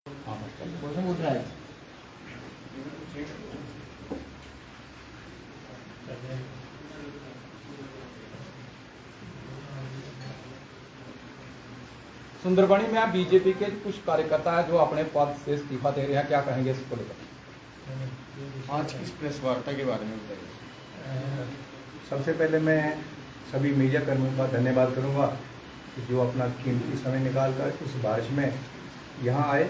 बोल रहा है। सुंदरबनी में बीजेपी के कुछ कार्यकर्ता है जो अपने पद से इस्तीफा दे रहे हैं, क्या कहेंगे इसको लेकर? आज की इस प्रेस वार्ता के बारे में बताइए। सबसे पहले मैं सभी मीडिया कर्मियों का धन्यवाद करूंगा कि जो अपना कीमती समय निकालकर इस बारिश में यहाँ आए,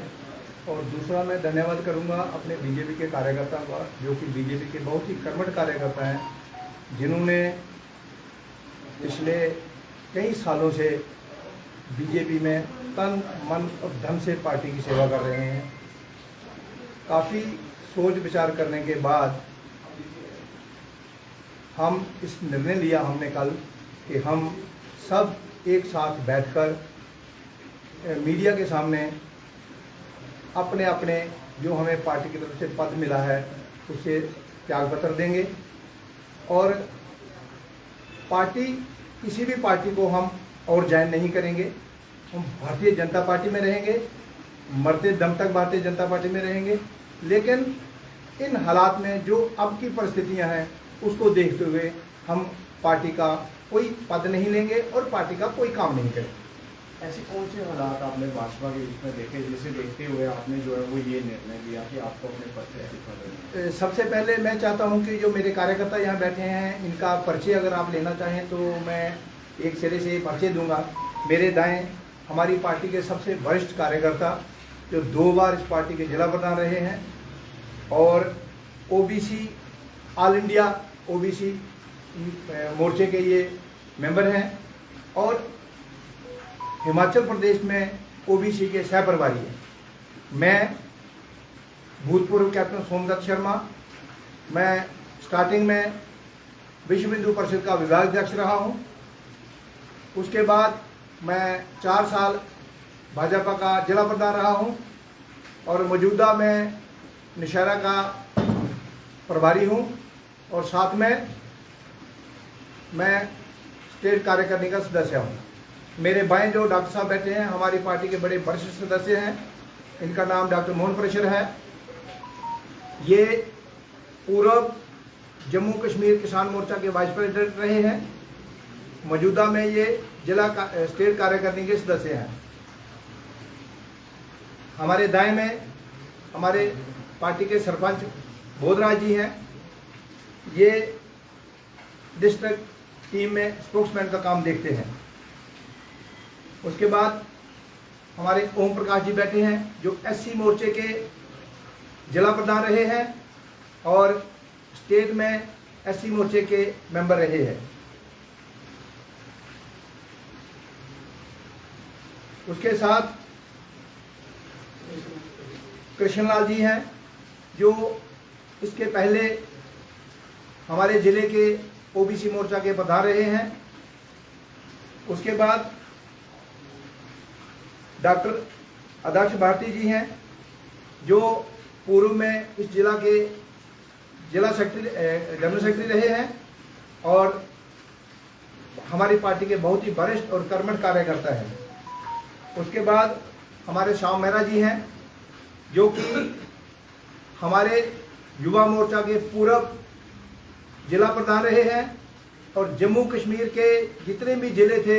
और दूसरा मैं धन्यवाद करूंगा अपने बीजेपी के कार्यकर्ताओं का, जो कि बीजेपी के बहुत ही कर्मठ कार्यकर्ता हैं, जिन्होंने पिछले कई सालों से बीजेपी में तन मन और धन से पार्टी की सेवा कर रहे हैं। काफ़ी सोच विचार करने के बाद हम इस निर्णय लिया हमने कल कि हम सब एक साथ बैठकर मीडिया के सामने अपने अपने जो हमें पार्टी की तरफ से पद मिला है उसे त्यागपत्र देंगे, और पार्टी किसी भी पार्टी को हम और ज्वाइन नहीं करेंगे। हम भारतीय जनता पार्टी में रहेंगे, मरते दम तक भारतीय जनता पार्टी में रहेंगे, लेकिन इन हालात में जो अब की परिस्थितियां हैं उसको देखते हुए हम पार्टी का कोई पद नहीं लेंगे और पार्टी का कोई काम नहीं करेंगे। ऐसे कौन से हालात आपने भाजपा के बीच में देखे जिसे देखते हुए आपने जो है वो ये निर्णय लिया कि आपको अपने पद से इस्तीफा देना है? सबसे पहले मैं चाहता हूं कि जो मेरे कार्यकर्ता यहाँ बैठे हैं इनका परिचय अगर आप लेना चाहें तो मैं एक सिरे से परिचय दूंगा। मेरे दाएं हमारी पार्टी के सबसे वरिष्ठ कार्यकर्ता जो 2 बार इस पार्टी के जिला प्रधान रहे हैं और ओबीसी ऑल इंडिया ओबीसी मोर्चे के ये मेंबर हैं, और हिमाचल प्रदेश में ओबीसी के सह प्रभारी हैं। मैं भूतपूर्व कैप्टन सोमदत्त शर्मा, मैं स्टार्टिंग में विश्व हिंदू परिषद का विभागाध्यक्ष रहा हूं। उसके बाद मैं 4 साल भाजपा का जिला प्रधान रहा हूं, और मौजूदा मैं नौशहरा का प्रभारी हूं, और साथ में मैं स्टेट कार्यकारिणी का सदस्य हूं। मेरे बाएं जो डॉक्टर साहब बैठे हैं हमारी पार्टी के बड़े वरिष्ठ सदस्य हैं, इनका नाम डॉक्टर मोहन परेशर है। ये पूर्व जम्मू कश्मीर किसान मोर्चा के वाइस प्रेसिडेंट रहे हैं। मौजूदा में ये जिला स्टेट कार्यकारिणी के सदस्य हैं। हमारे दाएं में हमारे पार्टी के सरपंच बोधराज जी हैं। ये डिस्ट्रिक्ट टीम में स्पोक्समैन का काम देखते हैं। उसके बाद हमारे ओम प्रकाश जी बैठे हैं जो एससी मोर्चे के जिला प्रधान रहे हैं और स्टेट में एससी मोर्चे के मेंबर रहे हैं। उसके साथ कृष्णलाल जी हैं जो इसके पहले हमारे जिले के ओबीसी मोर्चा के प्रधान रहे हैं। उसके बाद डॉक्टर आदर्श भारती जी हैं जो पूर्व में इस जिला के जिला सेक्रेटरी जनरल सेक्रेटरी रहे हैं और हमारी पार्टी के बहुत ही वरिष्ठ और कर्मठ कार्यकर्ता हैं। उसके बाद हमारे श्याम मेहरा जी हैं जो कि हमारे युवा मोर्चा के पूर्व जिला प्रधान रहे हैं और जम्मू कश्मीर के जितने भी जिले थे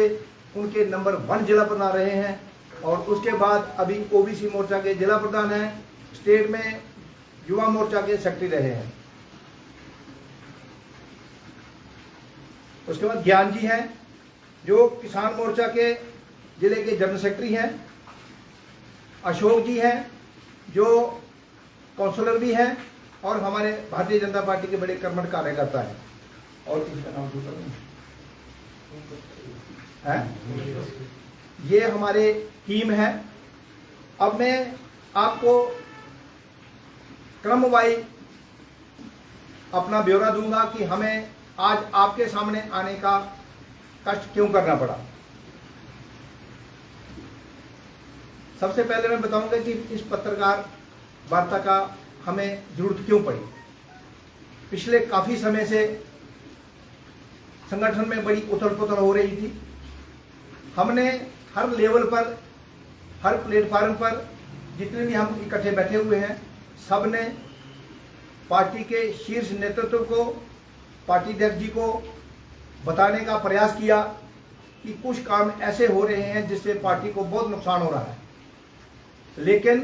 उनके नंबर 1 जिला प्रधान रहे हैं, और उसके बाद अभी ओबीसी मोर्चा के जिला प्रधान हैं, स्टेट में युवा मोर्चा के सेक्रेटरी रहे हैं। उसके बाद ज्ञान जी हैं जो किसान मोर्चा के जिले के जनरल सेक्रेटरी हैं। अशोक जी हैं जो काउंसलर भी हैं और हमारे भारतीय जनता पार्टी के बड़े कर्मठ कार्यकर्ता हैं। और किसी का नाम दूसरा है, ये हमारे टीम है। अब मैं आपको क्रमवाइज अपना ब्यौरा दूंगा कि हमें आज आपके सामने आने का कष्ट क्यों करना पड़ा। सबसे पहले मैं बताऊंगा कि इस पत्रकार वार्ता का हमें जरूरत क्यों पड़ी। पिछले काफी समय से संगठन में बड़ी उथल पुथल हो रही थी। हमने हर लेवल पर, हर प्लेटफार्म पर जितने भी हम इकट्ठे बैठे हुए हैं, सब ने पार्टी के शीर्ष नेतृत्व को, पार्टी अध्यक्ष जी को बताने का प्रयास किया कि कुछ काम ऐसे हो रहे हैं जिससे पार्टी को बहुत नुकसान हो रहा है, लेकिन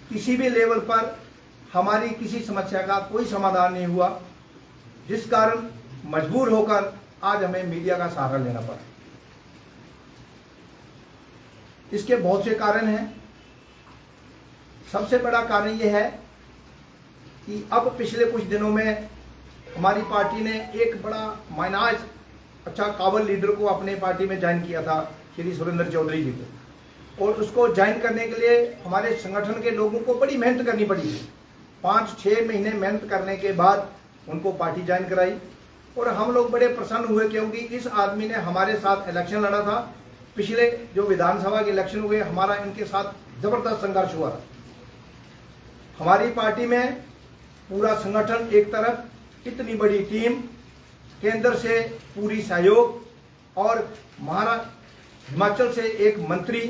किसी भी लेवल पर हमारी किसी समस्या का कोई समाधान नहीं हुआ, जिस कारण मजबूर होकर आज हमें मीडिया का सहारा लेना पड़ा। इसके बहुत से कारण हैं। सबसे बड़ा कारण यह है कि अब पिछले कुछ दिनों में हमारी पार्टी ने एक बड़ा माइनाज अच्छा काबिल लीडर को अपने पार्टी में ज्वाइन किया था, श्री सुरेंद्र चौधरी जी को, और उसको ज्वाइन करने के लिए हमारे संगठन के लोगों को बड़ी मेहनत करनी पड़ी थी। 5-6 महीने मेहनत करने के बाद उनको पार्टी ज्वाइन कराई और हम लोग बड़े प्रसन्न हुए, क्योंकि इस आदमी ने हमारे साथ इलेक्शन लड़ा था। पिछले जो विधानसभा के इलेक्शन हुए, हमारा इनके साथ जबरदस्त संघर्ष हुआ। हमारी पार्टी में पूरा संगठन एक तरफ, इतनी बड़ी टीम, केंद्र से पूरी सहयोग और हिमाचल से एक मंत्री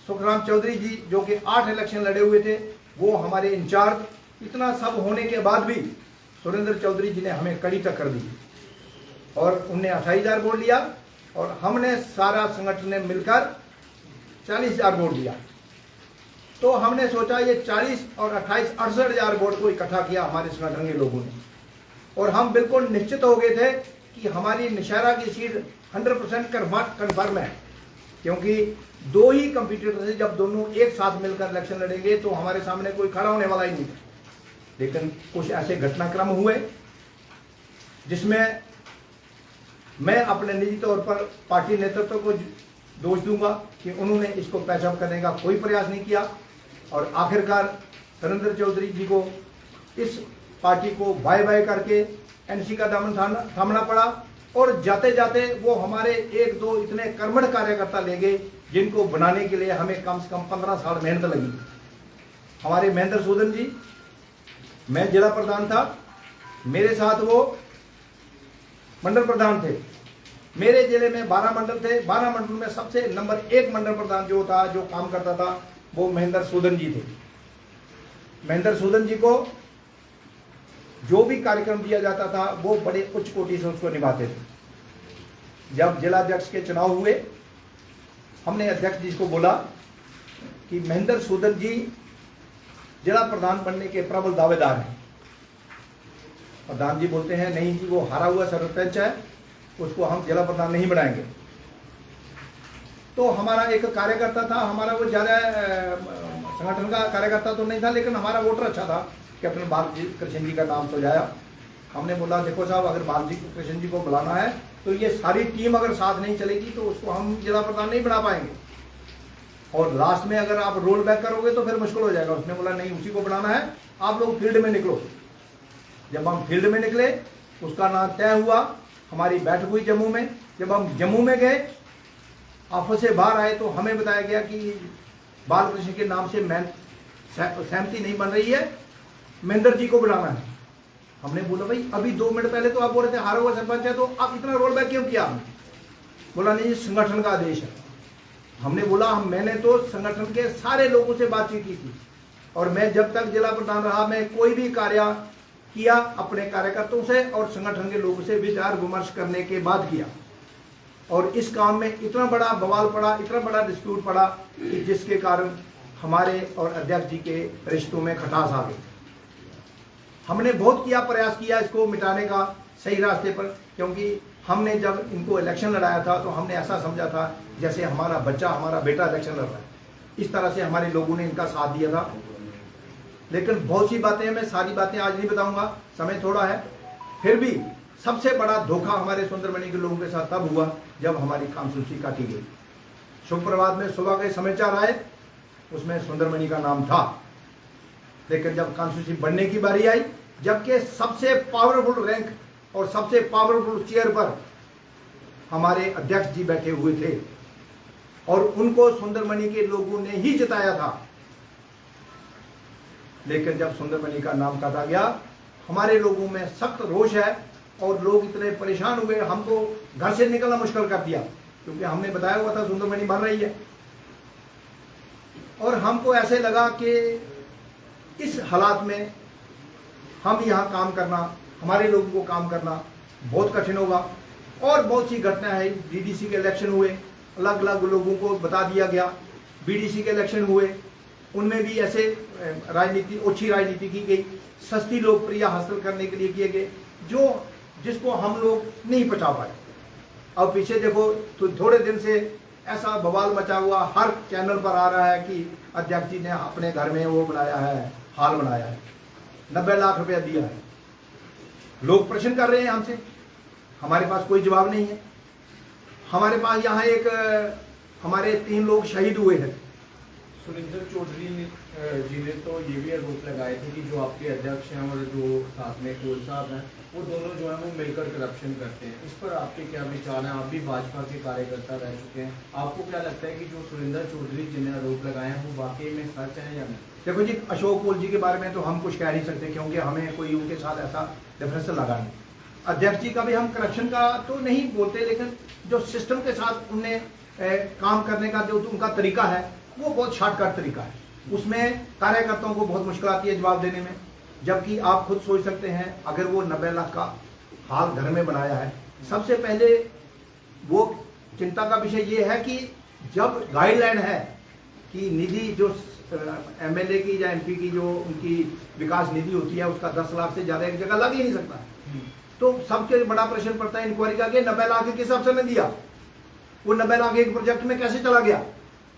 सुखराम चौधरी जी जो कि 8 इलेक्शन लड़े हुए थे, वो हमारे इंचार्ज। इतना सब होने के बाद भी सुरेंद्र चौधरी जी ने हमें कड़ी टक्कर दी और उनने 28,000 वोट लिया और हमने सारा संगठन ने मिलकर 40,000 वोट दिया। तो हमने सोचा ये 40 और 28 68,000 वोट को इकट्ठा किया हमारे संगठन के लोगों ने, और हम बिल्कुल निश्चित हो गए थे कि हमारी नौशहरा की सीट 100% कन्फर्म है, क्योंकि 2 ही कंपटीटर थे। जब दोनों एक साथ मिलकर इलेक्शन लड़ेंगे तो हमारे सामने कोई खड़ा होने वाला ही नहीं था। लेकिन कुछ ऐसे घटनाक्रम हुए जिसमें मैं अपने निजी तौर पर पार्टी नेतृत्व को दोष दूंगा कि उन्होंने इसको पैचअप करने का कोई प्रयास नहीं किया, और आखिरकार सुरेंद्र चौधरी जी को इस पार्टी को बाय बाय करके एनसी का दामन थामना पड़ा, और जाते जाते वो हमारे 1-2 इतने कर्मठ कार्यकर्ता ले गए जिनको बनाने के लिए हमें कम से कम 15 साल मेहनत लगी। हमारे महेंद्र सूदन जी, मैं जिला प्रधान था, मेरे साथ वो मंडल प्रधान थे। मेरे जिले में 12 मंडल थे, 12 मंडल में सबसे नंबर 1 मंडल प्रधान जो था, जो काम करता था, वो महेंद्र सूदन जी थे। महेंद्र सूदन जी को जो भी कार्यक्रम दिया जाता था वो बड़े उच्च कोटि से उसको निभाते थे। जब जिला अध्यक्ष के चुनाव हुए, हमने अध्यक्ष जी को बोला कि महेंद्र सूदन जी जिला प्रधान बनने के प्रबल दावेदार हैं। प्रधान जी बोलते हैं नहीं जी, वो हारा हुआ सरपंच है, उसको हम जिला प्रधान नहीं बनाएंगे। तो हमारा एक कार्यकर्ता था, हमारा वो ज़्यादा संगठन का कार्यकर्ता तो नहीं था, लेकिन हमारा वोटर अच्छा था, कैप्टन बालजी कृष्ण जी का नाम सुझाया। हमने बोला देखो साहब, अगर बालजी कृष्ण जी को बुलाना है तो ये सारी टीम अगर साथ नहीं चलेगी तो उसको हम जिला प्रधान नहीं बना पाएंगे, और लास्ट में अगर आप रोल बैक करोगे तो फिर मुश्किल हो जाएगा। उसने बोला नहीं, उसी को बनाना है, आप लोग फील्ड में निकलो। जब हम फील्ड में निकले, उसका नाम तय हुआ, हमारी बैठक हुई जम्मू में। जब हम जम्मू में गए, ऑफिस से बाहर आए तो हमें बताया गया कि बालकृष्ण के नाम से सहमति नहीं बन रही है, महेंद्र जी को बुलाना है। हमने बोला भाई अभी 2 मिनट पहले तो आप बोल रहे थे हारा हुआ सरपंच है, तो आप इतना रोल बैक क्यों किया? बोला नहीं, संगठन का आदेश है। हमने बोला मैंने तो संगठन के सारे लोगों से बातचीत की थी, और मैं जब तक जिला प्रधान रहा मैं कोई भी कार्य किया अपने कार्यकर्ताओं से और संगठन के लोगों से विचार विमर्श करने के बाद किया, और इस काम में इतना बड़ा बवाल पड़ा, इतना बड़ा डिस्प्यूट पड़ा कि जिसके कारण हमारे और अध्यक्ष जी के रिश्तों में खटास आ गई। हमने बहुत किया, प्रयास किया इसको मिटाने का सही रास्ते पर, क्योंकि हमने जब इनको इलेक्शन लड़ाया था तो हमने ऐसा समझा था जैसे हमारा बच्चा, हमारा बेटा इलेक्शन लड़ रहा है। इस तरह से हमारे लोगों ने इनका साथ दिया था। लेकिन बहुत सी बातें, मैं सारी बातें आज नहीं बताऊंगा, समय थोड़ा है। फिर भी सबसे बड़ा धोखा हमारे सुंदरमणि के लोगों के साथ तब हुआ जब हमारी कामसूची काटी गई। शुभ प्रभात में सुबह के समाचार आए, उसमें सुंदरमणि का नाम था, लेकिन जब कामसूची बनने की बारी आई, जबकि सबसे पावरफुल रैंक और सबसे पावरफुल चेयर पर हमारे अध्यक्ष जी बैठे हुए थे, और उनको सुंदरमणि के लोगों ने ही जिताया था। लेकिन जब सुंदरमणि का नाम काटा गया, हमारे लोगों में सख्त रोष है, और लोग इतने परेशान हुए, हमको घर से निकलना मुश्किल कर दिया, क्योंकि हमने बताया हुआ था सुंदरमणि बन रही है। और हमको ऐसे लगा कि इस हालात में हम यहाँ काम करना, हमारे लोगों को काम करना बहुत कठिन होगा। और बहुत सी घटना है, डीडीसी के इलेक्शन हुए, अलग अलग लोगों को बता दिया गया, बीडीसी के इलेक्शन हुए, उनमें भी ऐसे राजनीति, ओछी राजनीति की गई, सस्ती लोकप्रियता हासिल करने के लिए किए गए जिसको हम लोग नहीं पचा पाए। अब पीछे देखो तो थोड़े दिन से ऐसा बवाल मचा हुआ, हर चैनल पर आ रहा है कि अध्यक्ष जी ने अपने घर में वो बनाया है, हाल बनाया है, 90 लाख रुपया दिया है। लोग प्रश्न कर रहे हैं हमसे, हमारे पास कोई जवाब नहीं है। हमारे पास यहाँ हमारे 3 लोग शहीद हुए हैं। सुरेंद्र चौधरी जी ने तो ये भी आरोप लगाए थे कि जो आपके अध्यक्ष हैं और जो साथ में कोल साहब हैं, वो दोनों जो है वो मिलकर करप्शन करते हैं। इस पर आपके क्या विचार हैं? आप भी भाजपा के कार्यकर्ता रह चुके हैं, आपको क्या लगता है कि जो सुरेंद्र चौधरी जी ने आरोप लगाए हैं वो वाकई में सच है या नहीं? देखो जी, अशोक कोल जी के बारे में तो हम कुछ कह नहीं सकते, क्योंकि हमें कोई उनके साथ ऐसा डिफरेंस लगा नहीं। अध्यक्ष जी का भी हम करप्शन का तो नहीं बोलते, लेकिन जो सिस्टम के साथ उनने काम करने का जो उनका तरीका है वो बहुत शॉर्टकट तरीका है। उसमें कार्यकर्ताओं को बहुत मुश्किल आती है जवाब देने में। जबकि आप खुद सोच सकते हैं, अगर वो 90 लाख का हाल घर में बनाया है, सबसे पहले वो चिंता का विषय ये है कि जब गाइडलाइन है कि निधि जो एमएलए की या एमपी की जो उनकी विकास निधि होती है उसका 10 लाख से ज्यादा एक जगह लग ही नहीं सकता है, तो सबसे बड़ा प्रश्न पड़ता है इंक्वायरी का कि 90 लाख किस हिसाब से नहीं दिया, वो 90 लाख एक प्रोजेक्ट में कैसे चला गया,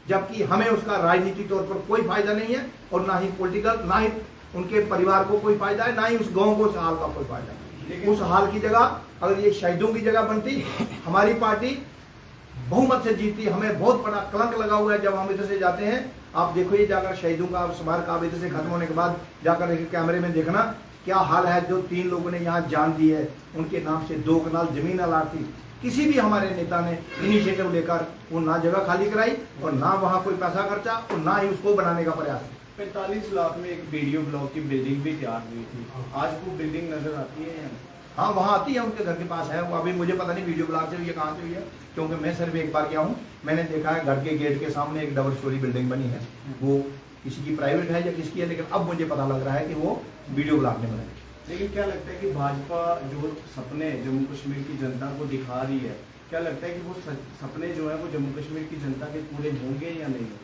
जबकि हमें उसका राजनीतिक तौर पर कोई फायदा नहीं है और ना ही पॉलिटिकल, ना ही उनके परिवार को कोई फायदा है, ना ही उस गांव को उस हाल का कोई फायदा है। उस हाल की जगह अगर ये शहीदों की जगह बनती, हमारी पार्टी बहुमत से जीतती। हमें बहुत बड़ा कलंक लगा हुआ है जब हम इधर से जाते हैं। आप देखो ये जाकर शहीदों का स्मारक आप इधर से खत्म होने के बाद जाकर कैमरे में देखना क्या हाल है। जो 3 लोगों ने यहाँ जान दी है, उनके नाम से 2 कनाल जमीन अलाट थी, किसी भी हमारे नेता ने इनिशिएटिव लेकर वो ना जगह खाली कराई और ना वहाँ कोई पैसा खर्चा और ना ही उसको बनाने का प्रयास। 45 लाख में एक वीडियो ब्लॉक की बिल्डिंग भी तैयार हुई थी, आज वो बिल्डिंग नजर आती है? हाँ, वहाँ आती है, उनके घर के पास है वो। अभी मुझे पता नहीं वीडियो ब्लॉक से हुई है, कहाँ से हुई है, क्योंकि मैं सिर्फ एक बार गया हूँ। मैंने देखा है घर के गेट के सामने एक डबल स्टोरी बिल्डिंग बनी है, वो किसी की प्राइवेट है या किसकी है, लेकिन अब मुझे पता लग रहा है कि वो वीडियो ब्लॉक ने बनाई। लेकिन क्या लगता है कि भाजपा जो सपने जम्मू कश्मीर की जनता को दिखा रही है, क्या लगता है कि वो सपने जो है वो जम्मू कश्मीर की जनता के पूरे होंगे या नहीं होंगे?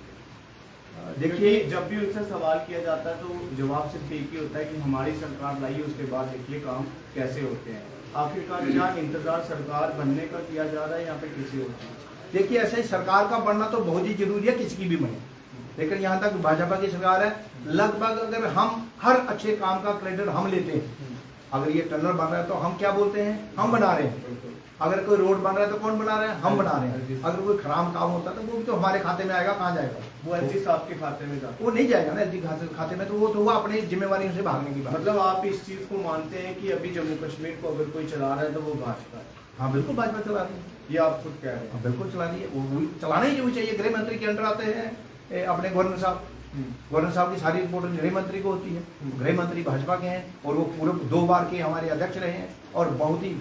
देखिए, जब भी उनसे सवाल किया जाता है तो जवाब सिर्फ एक ही होता है कि हमारी सरकार लाई है, उसके बाद देखिए काम कैसे होते हैं। आखिरकार क्या इंतजार सरकार बनने का किया जा रहा है यहाँ पे किसी और चीज? देखिए, ऐसे सरकार का बनना तो बहुत ही जरूरी है, किसी की भी बने, लेकिन यहाँ तक भाजपा की सरकार है, लगभग अगर हम हर अच्छे काम का क्रेडिट हम लेते हैं। अगर ये टनल बन रहा है तो हम क्या बोलते हैं, हम बना रहे हैं। अगर कोई रोड बन रहा है तो कौन बना रहे हैं, हम बना रहे हैं। अगर कोई खराब काम होता है तो वो भी तो हमारे खाते में आएगा, कहाँ जाएगा? वो एलजी साहब के खाते में जाता, वो नहीं जाएगा ना एलजी खाते में, तो वो अपनी जिम्मेवारी से भागने की बात। मतलब आप इस चीज को मानते हैं कि अभी जम्मू कश्मीर को अगर कोई चला रहा है तो वो भाजपा है? हाँ बिल्कुल, भाजपा चला रही है, ये आप खुद कह रहे हैं? बिल्कुल चला रही है, वो चलाना ही जो चाहिए। गृह मंत्री के अंडर आते हैं अपने गवर्नर साहब, गवर्नर साहब की सारी रिपोर्ट गृह मंत्री को होती है। गृह मंत्री भाजपा के हैं और वो पूरे 2 बार के हमारे अध्यक्ष रहे हैं और बहुत ही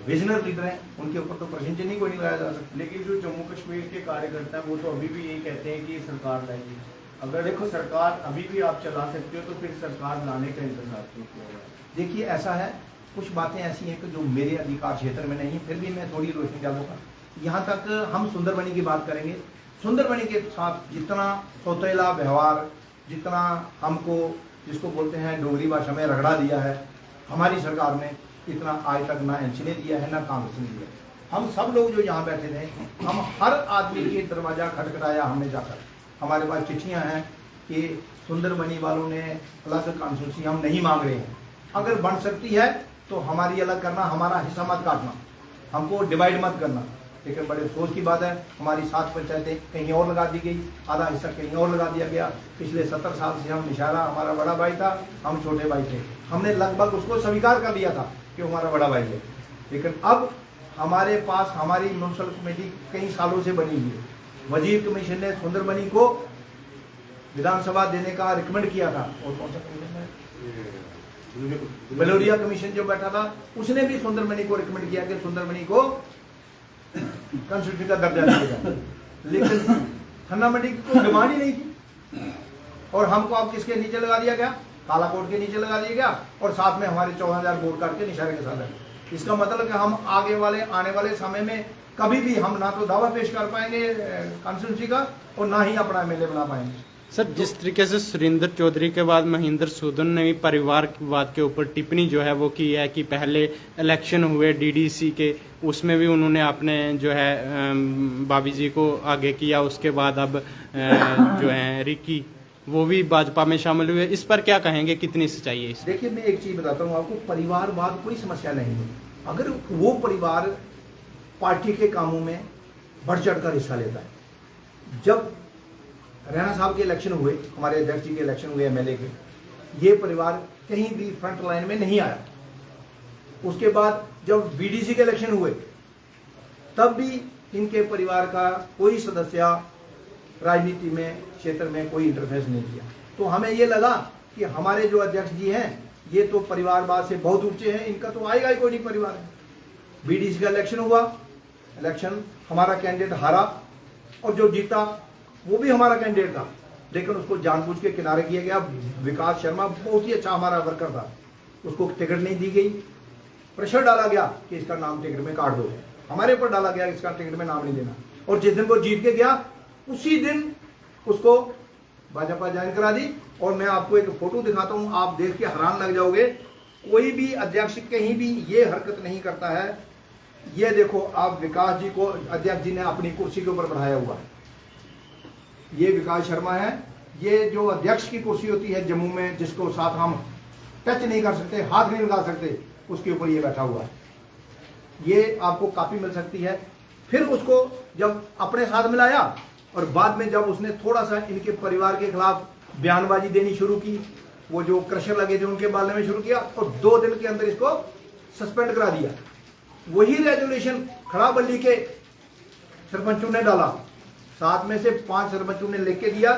विजनर लीडर हैं, उनके ऊपर तो प्रश्न चिन्ह कोई नहीं लगाया जा सकता। लेकिन जो जम्मू कश्मीर के कार्यकर्ता हैं वो तो अभी भी यही कहते हैं कि सरकार लाएगी। अगर देखो सरकार अभी भी आप चला सकते हो तो फिर सरकार लाने का इंतजार क्यों किया जाए? देखिए, ऐसा है, कुछ बातें ऐसी हैं कि जो मेरे अधिकार क्षेत्र में नहीं है, फिर भी मैं थोड़ी रोशनी डालूंगा। यहाँ तक हम सुंदरबनी की बात करेंगे, सुंदरबनी के साथ जितना सौतेला व्यवहार, जितना हमको जिसको बोलते हैं डोगरी भाषा में रगड़ा दिया है हमारी सरकार ने, इतना आज तक ना एनसी ने दिया है ना कांग्रेस ने दिया। हम सब लोग जो यहाँ बैठे थे, हम हर आदमी के दरवाजा खटखटाया हमने जाकर। हमारे पास चिट्ठियाँ हैं कि सुंदरबनी वालों ने अलग कॉन्स्टिट्यूंसी हम नहीं मांग रहे हैं, अगर बन सकती है तो हमारी अलग करना, हमारा हिस्सा मत काटना, हमको डिवाइड मत करना। लेकिन बड़े अफसोस की बात है, हमारी 7 पंचायतें कहीं और लगा दी गई, आधा हिस्सा कहीं और लगा दिया गया। पिछले 70 साल से हम निशारा, हमारा बड़ा भाई था, हम छोटे भाई थे, हमने लगभग उसको स्वीकार कर लिया था कि हमारा बड़ा भाई है। लेकिन अब हमारे पास हमारी म्यूनसिपल कमेटी कई सालों से बनी हुई है। वजीर कमीशन ने सुंदरबनी को विधानसभा देने का रिकमेंड किया था, और कौन सा कमीशन है, बलोरिया कमीशन जो बैठा था, उसने भी सुंदरबनी को रिकमेंड किया कि सुंदरबनी को कंस्टिट्यूशन का दर्जा दिया जाए। लेकिन खन्ना मंडी की कोई डिमांड ही नहीं थी, और हमको अब किसके नीचे लगा दिया गया, काला कोट के नीचे लगा दिया गया, और साथ में हमारे 14,000 वोट काट के निशाने के साथ लगे। इसका मतलब कि हम आने वाले समय में कभी भी हम ना तो दावा पेश कर पाएंगे कॉन्स्टिट्यूंसी का, और ना ही अपना एमएलए बना पाएंगे। सर, जिस तरीके से सुरेंद्र चौधरी के बाद महेंद्र सूदन ने भी परिवारवाद के ऊपर टिप्पणी जो है वो की है कि पहले इलेक्शन हुए डीडीसी के, उसमें भी उन्होंने अपने जो है भाभी जी को आगे किया, उसके बाद अब जो है रिकी वो भी भाजपा में शामिल हुए, इस पर क्या कहेंगे, कितनी सच्चाई है? देखिए, मैं एक चीज बताता हूँ आपको, परिवारवाद कोई समस्या नहीं है अगर वो परिवार पार्टी के कामों में बढ़ चढ़कर हिस्सा लेता है। जब रैना साहब के इलेक्शन हुए, हमारे अध्यक्ष जी के इलेक्शन हुए एमएलए के, ये परिवार कहीं भी फ्रंट लाइन में नहीं आया। उसके बाद जब बीडीसी के इलेक्शन हुए, तब भी इनके परिवार का कोई सदस्य राजनीति में क्षेत्र में कोई इंटरफेरेंस नहीं किया। तो हमें ये लगा कि हमारे जो अध्यक्ष जी हैं ये तो परिवारवाद से बहुत ऊंचे हैं, इनका तो आएगा ही कोई नहीं परिवार। बीडीसी का इलेक्शन हुआ, इलेक्शन हमारा कैंडिडेट हारा, और जो जीता वो भी हमारा कैंडिडेट था, लेकिन उसको जानबूझ के किनारे किया गया। विकास शर्मा बहुत ही अच्छा हमारा वर्कर था, उसको टिकट नहीं दी गई, प्रेशर डाला गया कि इसका नाम टिकट में काट दो, हमारे ऊपर डाला गया इसका टिकट में नाम नहीं देना, और जिस दिन वो जीत के गया उसी दिन उसको भाजपा ज्वाइन करा दी। और मैं आपको एक फोटो दिखाता हूं, आप देख के हैरान लग जाओगे, कोई भी अध्यक्ष कहीं भी ये हरकत नहीं करता है। ये देखो, आप विकास जी को अध्यक्ष जी ने अपनी कुर्सी के ऊपर बढ़ाया हुआ है, ये विकास शर्मा है। ये जो अध्यक्ष की कुर्सी होती है जम्मू में, जिसको साथ हम टच नहीं कर सकते, हाथ नहीं लगा सकते, उसके ऊपर ये बैठा हुआ है। ये आपको कापी मिल सकती है। फिर उसको जब अपने साथ मिलाया, और बाद में जब उसने थोड़ा सा इनके परिवार के खिलाफ बयानबाजी देनी शुरू की, वो जो क्रशर लगे थे उनके बारे में शुरू किया, और 2 दिन के अंदर इसको सस्पेंड करा दिया। वही रेजोल्यूशन खड़ाबल्ली के सरपंचों ने डाला, 7 में से 5 सरपंचों ने लेके दिया।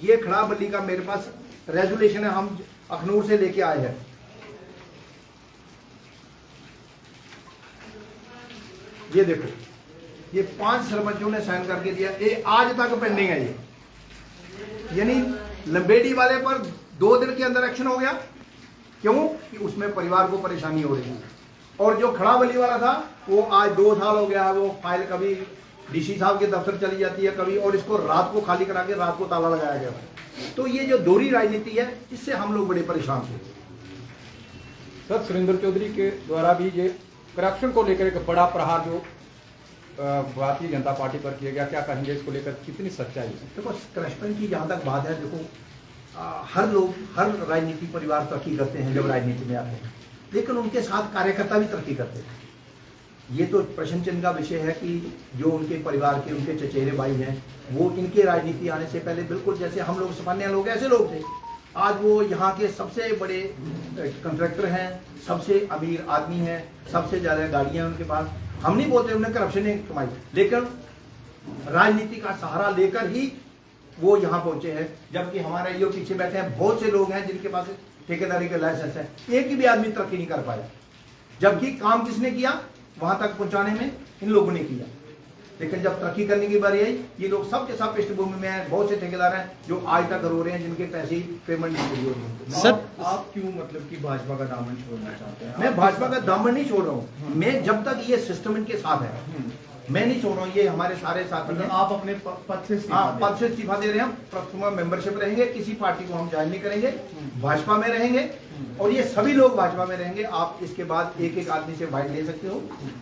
ये खड़ाबल्ली का मेरे पास रेजोल्यूशन है, हम अखनूर से लेके आए हैं। ये देखो, ये 5 सरपंचों ने साइन करके दिया, ये आज तक पेंडिंग है। ये यानी लंबेडी वाले पर 2 दिन के अंदर एक्शन हो गया, क्यों कि उसमें परिवार को परेशानी हो रही है। और जो खड़ाबली वाला था वो आज 2 साल हो गया, वो फाइल कभी डीसी साहब के दफ्तर चली जाती है कभी, और इसको रात को खाली करा के रात को ताला लगाया गया। तो ये जो दोहरी राजनीति है, इससे हम लोग बड़े परेशान थे। सर, सुरेंद्र चौधरी के द्वारा भी ये करप्शन को लेकर एक बड़ा प्रहार जो भारतीय जनता पार्टी पर किया गया, क्या कहेंगे इसको लेकर, कितनी सच्चाई है? देखो, करप्शन की जहाँ तक बात है, देखो हर लोग, हर राजनीतिक परिवार तरक्की करते हैं जब राजनीति में आते हैं, लेकिन उनके साथ कार्यकर्ता भी तरक्की करते हैं। ये तो प्रश्न चिन्ह का विषय है कि जो उनके परिवार के, उनके चचेरे भाई हैं, वो इनके राजनीति आने से पहले बिल्कुल जैसे हम लोग सामान्य लोग ऐसे लोग थे। आज वो यहाँ के सबसे बड़े कॉन्ट्रैक्टर हैं, सबसे अमीर आदमी हैं, सबसे ज़्यादा गाड़ियाँ उनके पास। हम नहीं बोलते उन्हें करप्शन ने कमाई, लेकिन राजनीति का सहारा लेकर ही वो यहाँ पहुंचे हैं। जबकि हमारे ये पीछे बैठे हैं बहुत से लोग हैं जिनके पास ठेकेदारी का लाइसेंस है, एक ही भी आदमी तरक्की नहीं कर पाया। जबकि काम किसने किया, वहां तक पहुंचाने में इन लोगों ने किया। लेकिन जब तरक्की करने की बारी आई, ये लोग सबके सब पृष्ठभूमि में हैं। बहुत से ठेकेदार हैं जो आज तक रो रहे हैं, जिनके पैसे पेमेंट नहीं पूरी हो रही है। सर, आप क्यों मतलब कि भाजपा का दामन छोड़ना चाहते हैं? मैं भाजपा का दामन नहीं छोड़ रहा हूँ, मैं जब तक ये सिस्टम इनके साथ है मैं नहीं छोड़ रहा हूँ। ये हमारे सारे साथी हैं। आप अपने पद से पद से इस्तीफा दे रहे हैं। हम प्रथमा मेंबरशिप रहेंगे, किसी पार्टी को हम ज्वाइन नहीं करेंगे, भाजपा में रहेंगे, और ये सभी लोग भाजपा में रहेंगे। आप इसके बाद एक एक आदमी से बाइट ले सकते हो,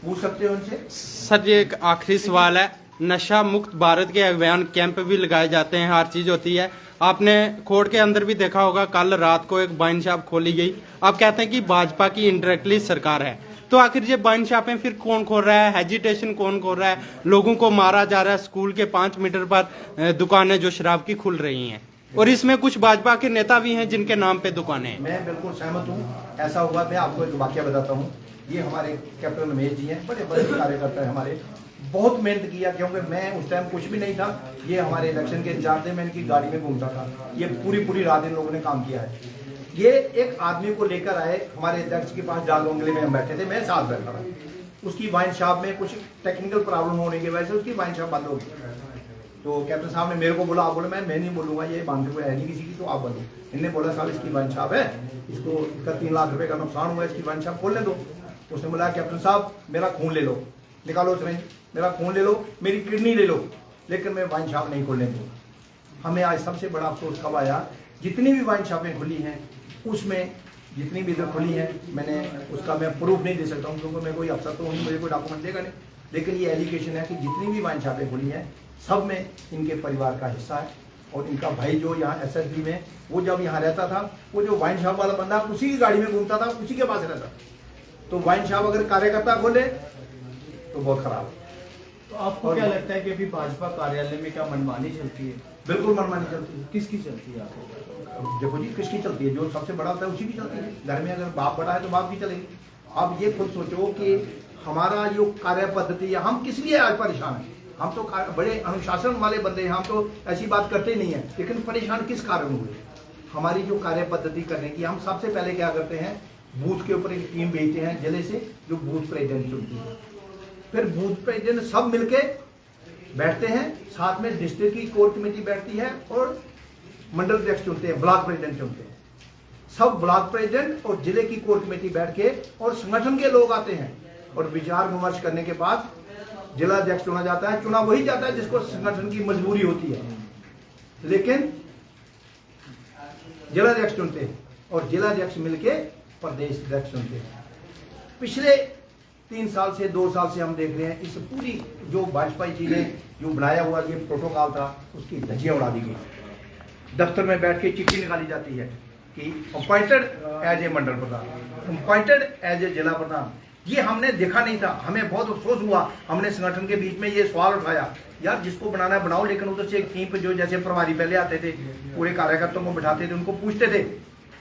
पूछ सकते हो उनसे। सर, ये एक आखिरी सवाल है, नशा मुक्त भारत के अभियान कैंप भी लगाए जाते हैं, हर चीज होती है। आपने खोड़ के अंदर भी देखा होगा, कल रात को एक वाइन शॉप खोली गई। आप कहते हैं कि भाजपा की इनडायरेक्टली सरकार है, तो आखिर ये वाइन शॉपें फिर कौन खोल रहा है, हेजिटेशन कौन खोल रहा है? लोगों को मारा जा रहा है, स्कूल के 5 मीटर पर दुकानें जो शराब की खुल रही हैं, और इसमें कुछ भाजपा के नेता भी हैं जिनके नाम पे दुकानें हैं। मैं बिल्कुल सहमत हूँ, ऐसा हुआ। मैं आपको एक वाक्य बताता हूँ। ये हमारे कैप्टन रमेश जी हैं, बड़े बड़े कार्यकर्ता है हमारे, बहुत मेहनत किया, क्योंकि मैं उस टाइम कुछ भी नहीं था। ये हमारे इलेक्शन के इंचार्ज थे, मैं इनकी गाड़ी में घूमता था। ये पूरी रात इन लोगों ने काम किया है। ये एक आदमी को लेकर आए हमारे अध्यक्ष के पास, डाल बंगले में हम बैठे थे, मैं साथ बैठा था। उसकी वाइन शॉप में कुछ टेक्निकल प्रॉब्लम होने की वजह से उसकी वाइन शॉप बंद हो गई। तो कैप्टन साहब ने मेरे को बोला, आप बोले मैं नहीं बोलूंगा, ये बांधे हुए है नहीं किसी की, तो आप बोलो। इनने बोला साहब इसकी वाइन शॉप है, इसका 3 लाख रुपए का नुकसान हुआ है, इसकी वाइन शॉप खोलने दो। उसने बोला कैप्टन साहब मेरा खून ले लो, निकालो सिरिंज, मेरा खून ले लो, मेरी किडनी ले लो, लेकिन मैं वाइन शॉप नहीं खोलने दूंगा। हमें आज सबसे बड़ा अफसोस कब आया, जितनी भी वाइन शॉपें खुली हैं उसमें जितनी भी इधर खुली हैं, मैंने उसका मैं प्रूफ नहीं दे सकता हूँ क्योंकि मैं कोई अफसर तो नहीं, मुझे कोई डॉक्यूमेंट देगा नहीं, लेकिन ये एलिगेशन है कि जितनी भी वाइन शॉपें खुली हैं सब में इनके परिवार का हिस्सा है। और इनका भाई जो यहाँ SSB में, वो जब यहाँ रहता था, वो जो वाइन शॉप वाला बंदा उसी की गाड़ी में घूमता था, उसी के पास रहता था। तो वाइन शॉप अगर कार्यकर्ता खोले तो बहुत खराब है। तो आपको क्या लगता है कि अभी भाजपा कार्यालय में क्या मनमानी चलती है? बिल्कुल मनमानी चलती है। किसकी चलती है आपको? देखो जी, किसकी चलती है? जो सबसे बड़ा होता है उसी की चलती है। घर में अगर बाप बड़ा है तो बाप की चलेगी। आप ये खुद सोचो कि हमारा जो कार्य पद्धति है, हम किस लिए आज परेशान हैं? हम तो बड़े अनुशासन वाले बंदे हैं, हम तो ऐसी बात करते नहीं है, लेकिन परेशान किस कारण हुए? हमारी जो कार्य पद्धति करने की, हम सबसे पहले क्या करते हैं, बूथ के ऊपर एक टीम भेजते हैं जिले से, जो बूथ प्रेसिडेंट चुनती है। फिर बूथ प्रेसिडेंट सब मिलके बैठते हैं, साथ में डिस्ट्रिक्ट की कोर कमेटी बैठती है और मंडल अध्यक्ष चुनते हैं, ब्लॉक प्रेसिडेंट चुनते हैं। सब ब्लॉक प्रेसिडेंट और जिले की कोर कमेटी बैठ के और संगठन के लोग आते हैं और विचार विमर्श करने के बाद जिला अध्यक्ष चुना जाता है। चुना वही जाता है जिसको संगठन की मजबूरी होती है, लेकिन जिला अध्यक्ष चुनते हैं और जिला अध्यक्ष मिलके प्रदेश अध्यक्ष चुनते हैं। पिछले 3 साल से 2 साल से हम देख रहे हैं, इस पूरी जो भाजपा जी ने जो बनाया हुआ ये प्रोटोकॉल था, उसकी धज्जियां उड़ा दी गई। दफ्तर में बैठ के चिट्ठी निकाली जाती है कि appointed as a mandal pradhan, appointed as a zila pradhan. ये हमने देखा नहीं था, हमें बहुत अफसोस हुआ। हमने संगठन के बीच में ये सवाल उठाया, यार जिसको बनाना है बनाओ, लेकिन उधर से एक टीम पे जो जैसे प्रभारी पहले आते थे, पूरे कार्यकर्ताओं को बिठाते थे, उनको पूछते थे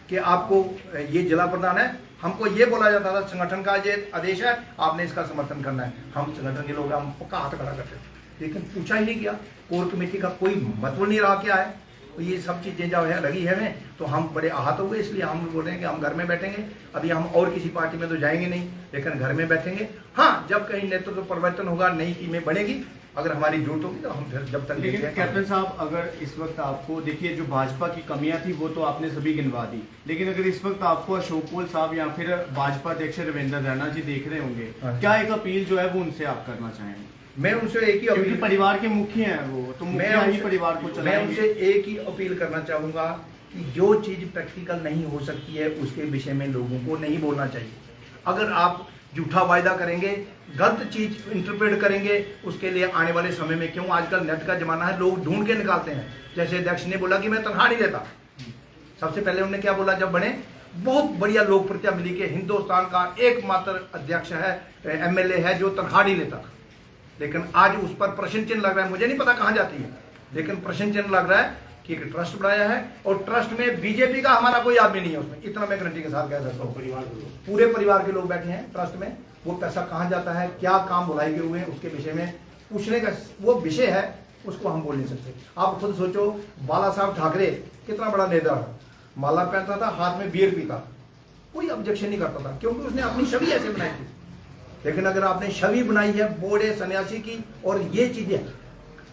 कि आपको ये जिला प्रधान है। हमको ये बोला जाता था संगठन का ये आदेश है, आपने इसका समर्थन करना है। हम संगठन के लोग हम पक्का हाथ खड़ा करते थे, लेकिन पूछा ही नहीं गया। कोर कमेटी का कोई मतलब नहीं रहा क्या है। तो ये सब चीजें जब है लगी है हमें, तो हम बड़े आहत हुए। इसलिए हम बोल रहे हैं कि हम घर में बैठेंगे। अभी हम और किसी पार्टी में तो जाएंगे नहीं, लेकिन घर में बैठेंगे। हाँ, जब कहीं नेतृत्व परिवर्तन होगा, नई टीमें बनेगी, अगर हमारी जरूरत होगी तो हम फिर जब तक। लेकिन कैप्टन साहब, अगर इस वक्त आपको देखिए, जो भाजपा की कमियां थी वो तो आपने सभी गिनवा दी, लेकिन अगर इस वक्त आपको अशोक पोल साहब या फिर भाजपा अध्यक्ष रविंद्र रैना जी देख रहे होंगे, क्या एक अपील जो है वो उनसे आप करना चाहेंगे? मैं उनसे एक ही क्योंकि परिवार के मुखिया हैं वो, तो मुखिया ही परिवार को मैं चलाएंगे। उनसे एक ही अपील करना चाहूंगा कि जो चीज प्रैक्टिकल नहीं हो सकती है उसके विषय में लोगों को नहीं बोलना चाहिए। अगर आप झूठा वायदा करेंगे, गलत चीज इंटरप्रेट करेंगे, उसके लिए आने वाले समय में, क्यों आजकल नेट का जमाना है, लोग ढूंढ के निकालते हैं। जैसे अध्यक्ष ने बोला कि मैं तनख्वाह नहीं देता, सबसे पहले उन्होंने क्या बोला जब बने, बहुत बढ़िया लोकप्रियता मिली कि हिंदुस्तान का एकमात्र अध्यक्ष है, MLA है जो तनख्वाह नहीं लेता। लेकिन आज उस पर प्रश्न चिन्ह लग रहा है, मुझे नहीं पता कहां जाती है, लेकिन प्रश्न चिन्ह लग रहा है कि एक ट्रस्ट बनाया है और ट्रस्ट में बीजेपी का हमारा कोई आदमी नहीं है उसमें। इतना मैं गारंटी के साथ कह सकता हूँ। पूरे परिवार के लोग बैठे हैं ट्रस्ट में। वो पैसा कहां जाता है, क्या काम बुलाई के हुए हैं, उसके विषय में पूछने का वो विषय है, उसको हम बोल नहीं सकते। आप खुद सोचो, बाला साहब ठाकरे कितना बड़ा नेता था, माला पहनता था, हाथ में बियर पीता, कोई ऑब्जेक्शन नहीं करता था, क्योंकि उसने अपनी छवि ऐसे बनाई थी। लेकिन अगर आपने छवि बनाई है बोड़े सन्यासी की और ये चीजें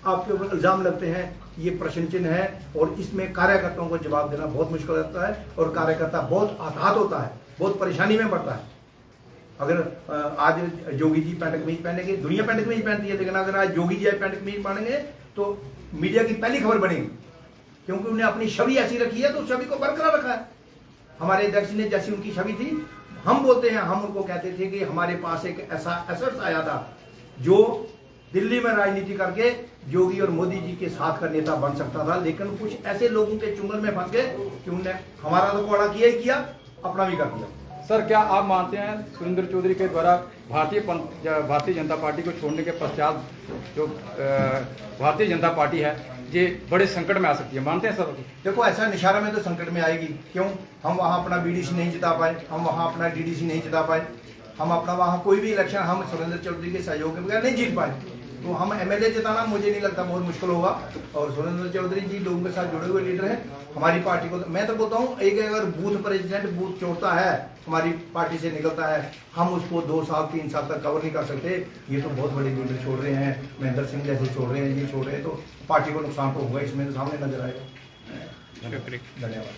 आपके ऊपर इल्जाम लगते हैं, ये प्रश्न चिन्ह है। और इसमें कार्यकर्ताओं को जवाब देना बहुत मुश्किल होता है और कार्यकर्ता बहुत आहत होता है, बहुत परेशानी में पड़ता है। अगर आज योगी जी पैंट कमीज पहनेंगे, दुनिया पैंट कमीज पहनती है, लेकिन अगर आज योगी जी पैंट कमीज पहनेंगे तो मीडिया की पहली खबर बनेगी, क्योंकि उन्हें अपनी छवि ऐसी रखी है, तो छवि को बरकरार रखा है। हमारे अध्यक्ष ने जैसी उनकी छवि थी, हम बोलते हैं, हम उनको कहते थे कि हमारे पास एक ऐसा एसेट्स आया था जो दिल्ली में राजनीति करके योगी और मोदी जी के साथ का नेता बन सकता था, लेकिन कुछ ऐसे लोगों के चुंगल में फंस गए कि उन्होंने हमारा तो कोड़ा किया ही किया, अपना भी कर दिया। सर, क्या आप मानते हैं सुरेंद्र चौधरी के द्वारा भारतीय जनता पार्टी को छोड़ने के पश्चात जो भारतीय जनता पार्टी है ये बड़े संकट में आ सकती है, मानते हैं सर? देखो, ऐसा निशारा में तो संकट में आएगी। क्यों? हम वहां अपना BDC नहीं जिता पाए, हम वहां अपना DDC नहीं जिता पाए, हम अपना वहां कोई भी इलेक्शन हम सुरेंद्र चौधरी के सहयोग के बगैर नहीं जीत पाए। तो हम एमएलए जिताना मुझे नहीं लगता बहुत मुश्किल होगा। और सुरेंद्र चौधरी जी लोगों के साथ जुड़े हुए लीडर हैं हमारी पार्टी को। मैं तो बोलता हूँ एक अगर बूथ प्रेसिडेंट बूथ छोड़ता है हमारी पार्टी से निकलता है, हम उसको 2 साल 3 साल तक कवर नहीं कर सकते। ये तो बहुत बड़े लीडर छोड़ रहे हैं, महेंद्र सिंह जैसे छोड़ रहे हैं, ये छोड़ रहे हैं, तो पार्टी को नुकसान तो होगा, इसमें तो सामने नजर आएगा। शुक्रिया। धन्यवाद।